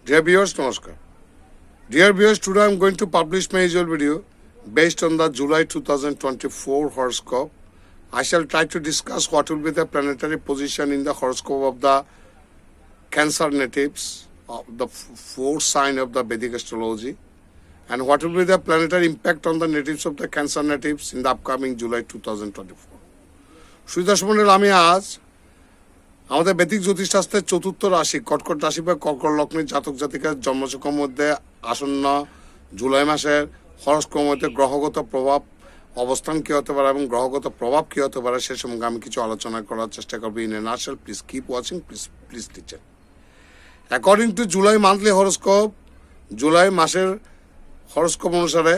Dear viewers, Namaskar. Dear viewers, today I am going to publish my usual video based on the July 2024 horoscope. I shall try to discuss what will be the planetary position in the horoscope of the Cancer natives, of the fourth sign of the Vedic astrology, and what will be the planetary impact on the natives of the Cancer natives in the upcoming July 2024. সুদর্শনের আমি আজ আমাদের বৈদিক জ্যোতিষশাস্ত্রের চতুর্থ রাশি কর্কট রাশি বা কর্কট লগ্নের জাতক জাতিকার জন্মছকের মধ্যে আসন্ন জুলাই মাসের হরস্কোপের মধ্যে গ্রহগত প্রভাব অবস্থান কী হতে পারে এবং গ্রহগত প্রভাব কী হতে পারে সে সম্পর্কে আমি কিছু আলোচনা করার চেষ্টা করবো in a nutshell. Please keep watching, please listen. According to July monthly horoscope, July মাসের হরস্কোপ অনুসারে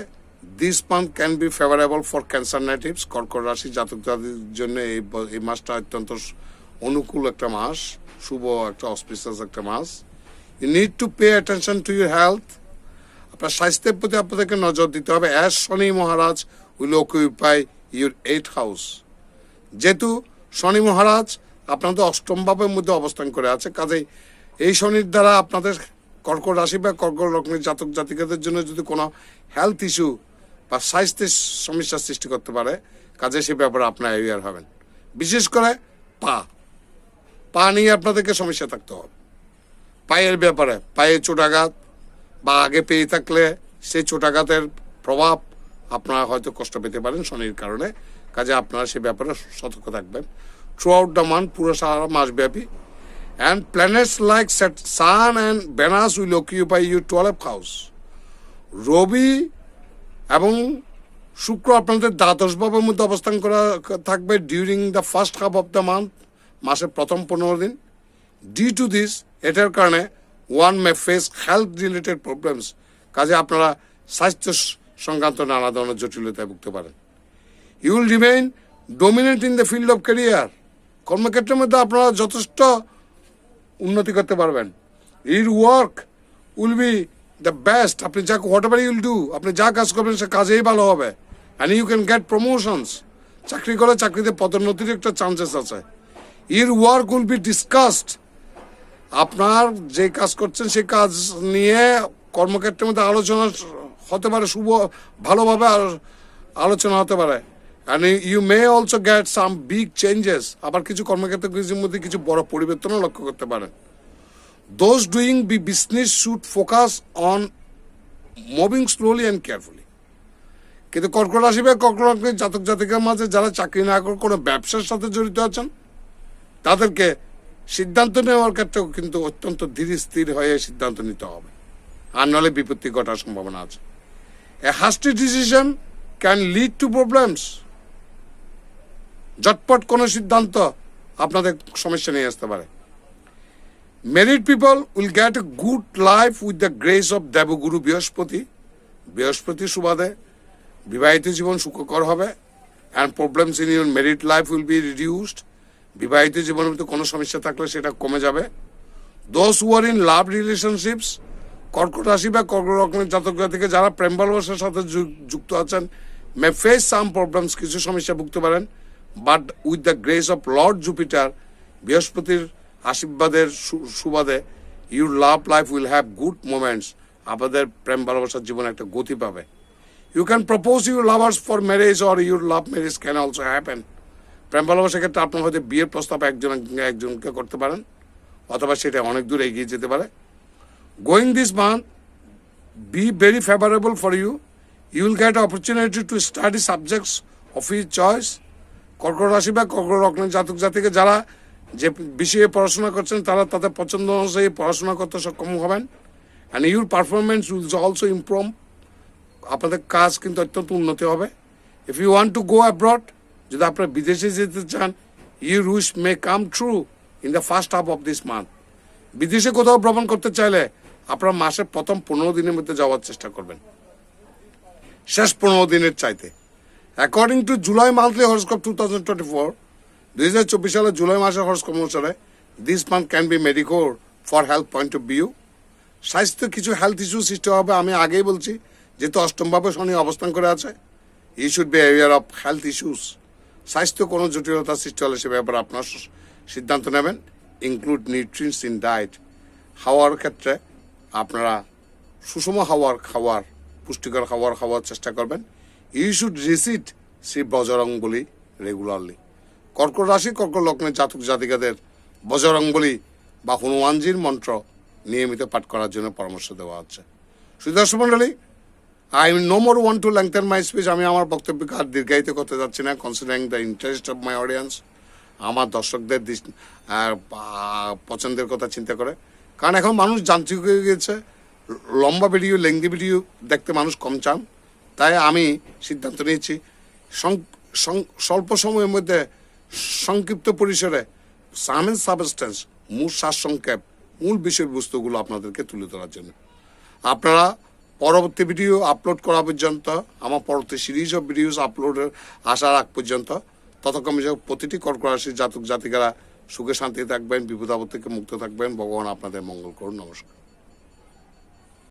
this month can B favourable for cancer natives. কর্কট রাশি জাতক জাতির জন্য এই মাসটা অত্যন্ত অনুকূল একটা মাস, শুভ একটা অসপিসিয়াস একটা মাস। You need to pay attention to your health. আপনার স্বাস্থ্যের প্রতি আপনাদেরকে নজর দিতে হবে। As Shani Maharaj will occupy your 8th house. যেহেতু শনি মহারাজ আপনাদের অষ্টম ভাবের মধ্যে অবস্থান করে আছে, কাজেই এই শনির দ্বারা আপনাদের কর্কট রাশি বা কর্কট লগ্নের জাতক জাতিকাদের জন্য যদি কোনো হেলথ ইস্যু বা স্বাস্থ্যের সমস্যার সৃষ্টি করতে পারে, কাজে সে ব্যাপারে আপনার অ্যাওয়্যার হবেন। বিশেষ করে পা নিয়ে আপনাদেরকে সমস্যা থাকতে হবে। পায়ের ব্যাপারে, পায়ে চোটাঘাত বা আগে পেয়ে থাকলে সেই চোটাঘাতের প্রভাব আপনারা হয়তো কষ্ট পেতে পারেন শনির কারণে, কাজে আপনারা সে ব্যাপারে সতর্ক থাকবেন থ্রু আউট দ্য মান্থ, পুরো সারা মাসব্যাপী। And planets like sun and Venus will occupy your 12th house. রবি এবং শুক্র আপনাদের দ্বাদশ ভাবের মধ্যে অবস্থান করা থাকবে during the first half of the month, মাসের প্রথম 15 দিন। ডিউ টু দিস, এটার কারণে one may face health related problems, কাজে আপনারা স্বাস্থ্য সংক্রান্ত নানা ধরনের জটিলতায় ভুগতে পারেন। You will remain dominant in the field of career. কর্মক্ষেত্রের মধ্যে আপনারা যথেষ্ট উন্নতি করতে পারবেন। Your work will B the best. আপনি যা হোয়াট এভার ইউল ডু, আপনি যা কাজ করবেন সে কাজেই ভালো হবে। And you can get promotions. চাকরি করে চাকরিতে পদোন্নতির একটা চান্সেস আছে। Your work will be discussed. আপনার যে কাজ করছেন সেই কাজ নিয়ে কর্মক্ষেত্রের মধ্যে আলোচনা হতে পারে, শুভ ভালোভাবে আলোচনা হতে পারে। And you may also get some big changes. আবার কিছু কর্মক্ষেত্রের মধ্যে কিছু বড় পরিবর্তনও লক্ষ্য করতে পারেন। Those doing business should focus on moving slowly and carefully. কিন্তু কর্কট রাশি বা কর্কট লগ্নের জাতক জাতিকার মাঝে যারা চাকরি না করে কোনো ব্যবসার সাথে জড়িত আছেন, তাদেরকে সিদ্ধান্ত নেওয়ার ক্ষেত্রেও কিন্তু অত্যন্ত ধীর স্থির হয়ে সিদ্ধান্ত নিতে হবে, আর নাহলে বিপত্তি ঘটার সম্ভাবনা আছে। A hasty decision can lead to problems. ঝটপট কোনো সিদ্ধান্ত আপনাদের সমস্যা নিয়ে আসতে পারে। Married people will get a good life with the grace of দেবগুরু বৃহস্পতি। বৃহস্পতি সুবাদে বিবাহিত জীবন সুখকর হবে। And problems in your married life will be reduced. বিবাহিত জীবনের মধ্যে কোনো সমস্যা থাকলে সেটা কমে যাবে। Those who are in love relationships, কর্কট রাশি বা কর্কট লগ্নের জাতক জাতিকে যারা প্রেম ভালোবাসার সাথে যুক্ত আছেন, মে ফেস সাম প্রবলেমস, কিছু সমস্যা ভুগতে পারেন। But with the grace of lord Jupiter, বৃহস্পতির আশীর্বাদের সুবাদে your love life will have good moments. আপনাদের প্রেম ভালোবাসার জীবনে একটা গতি পাবে। You can propose your lovers for marriage or your love marriage can also happen. প্রেম ভালোবাসার ক্ষেত্রে আপনার হয়তো বিয়ের প্রস্তাব একজনকে করতে পারেন, অথবা সেটা অনেক দূর এগিয়ে যেতে পারে। Going this month be very favourable for you. You will get opportunity to study subjects of your choice. কর্কট রাশি বা কর্কট লগ্নের জাতক জাতিকে যারা যে বিষয়ে পড়াশোনা করছেন তারা তাদের পছন্দ অনুযায়ী পড়াশোনা করতে সক্ষম হবেন। And your performance will also improve. আপনাদের কাজ কিন্তু অত্যন্ত উন্নতি হবে। If you want to go abroad, যদি আপনারা বিদেশে যেতে চান, your wish may come true in the first half of this month. বিদেশে কোথাও ভ্রমণ করতে চাইলে আপনারা মাসের প্রথম 15 দিনের মধ্যে যাওয়ার চেষ্টা করবেন, শেষ 15 দিনের চাইতে। According to July monthly horoscope 2024, 2024 সালের জুলাই মাসের হরস্কোপ অনুসারে this month can be mediocre for health point of view. স্বাস্থ্য কিছু হেলথ ইস্যু সৃষ্টি হবে। আমি আগেই বলছি, যেহেতু অষ্টমভাবে শনি অবস্থান করে আছে, you should be aware of health issues. স্বাস্থ্য কোনো জটিলতা সৃষ্টি হলে সে ব্যাপারে আপনার সিদ্ধান্ত নেবেন। Include nutrients in diet. খাওয়ার ক্ষেত্রে আপনারা সুষম খাওয়ার পুষ্টিকর খাওয়ার চেষ্টা করবেন। You should recite Shri Bajrangbali regularly. কর্কট রাশি কর্কট লগ্নের জাতক জাতিকাদের বজরংবলী বা হনুমানজির মন্ত্র নিয়মিত পাঠ করার জন্য পরামর্শ দেওয়া হচ্ছে। সুদর্শন মণ্ডলী, I no more want to lengthen my speech. আমি আমার বক্তব্যকে আর দীর্ঘায়িত করতে যাচ্ছি না, considering the interest of my audience. আমার দর্শকদের পছন্দের কথা চিন্তা করে, কারণ এখন মানুষ যান্ত্রিক হয়ে গিয়েছে, লম্বা ভিডিও লেংদি ভিডিও দেখতে মানুষ কম চান। তাই আমি সিদ্ধান্ত নিয়েছি স্বল্প সময়ের মধ্যে সংক্ষিপ্ত পরিসরে সামেন সাবস্টেন্স মূল সারসংক্ষেপ মূল বিষয়বস্তুগুলো আপনাদেরকে তুলে ধরার জন্য। আপনারা পরবর্তী ভিডিও আপলোড করা পর্যন্ত, আমার পরবর্তী সিরিজ অফ ভিডিওস আপলোডের আসার আগ পর্যন্ত, ততক্ষণ প্রতিটি কর্কট রাশির জাতক জাতিকারা সুখে শান্তিতে থাকবেন, বিপদ আপদ থেকে মুক্ত থাকবেন। ভগবান আপনাদের মঙ্গল করুন। নমস্কার।